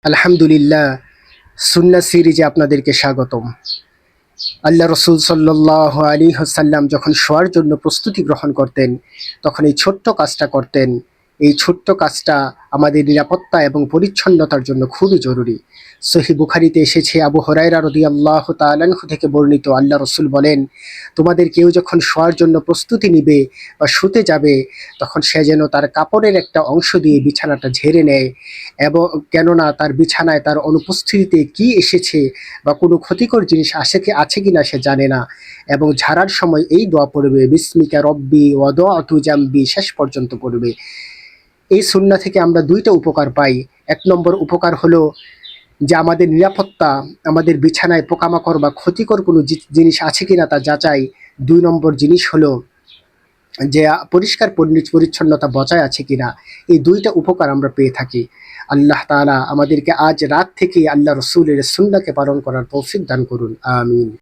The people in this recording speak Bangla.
আলহামদুলিল্লাহ, সুন্নাহ সিরিজে আপনাদেরকে স্বাগতম। আল্লাহ রসুল সাল্লাল্লাহু আলাইহি ওয়াসাল্লাম যখন শোয়ার জন্য প্রস্তুতি গ্রহণ করতেন, তখন এই ছোট্ট কাজটা করতেন। এই ছোট্ট কাজটা আমাদের নিরাপত্তা এবং পরিচ্ছন্নতার জন্য খুবই জরুরি। সহিহ বুখারীতে এসেছে, আবু হুরায়রা রাদিয়াল্লাহু তাআলা আনহু থেকে বর্ণিত, আল্লাহ রসুল বলেন, তোমাদের কেউ যখন শোয়ার জন্য প্রস্তুতি নিবে বা শুতে যাবে, তখন সে যেন তার কাপড়ের একটা অংশ দিয়ে বিছানাটা ঝেড়ে নেয়। এবং কেননা তার বিছানায় তার অনুপস্থিতিতে কি এসেছে বা কোনো ক্ষতিকর জিনিস আছে কিনা সে জানে না। এবং ঝাড়ার সময় এই দোয়া পড়বে, বিসমিকা রব্বি ওয়াদাআতু জামবি, শেষ পর্যন্ত পড়বে। এই সুন্নাহ থেকে আমরা দুইটা উপকার পাই। এক নম্বর উপকার হলো যে আমাদের নিরাপত্তা, আমাদের বিছানায় পোকামাকড় বা ক্ষতিকর কোনো জিনিস আছে কিনা তা যাচাই। দুই নম্বর জিনিস হলো যে পরিষ্কার পরিচ্ছন্নতা বজায় আছে কিনা। এই দুইটা উপকার আমরা পেয়ে থাকি। আল্লাহ তাআলা আমাদেরকে আজ রাত থেকে আল্লাহ রসুলের সুন্নাহকে পালন করার তৌফিক দান করুন, আমিন।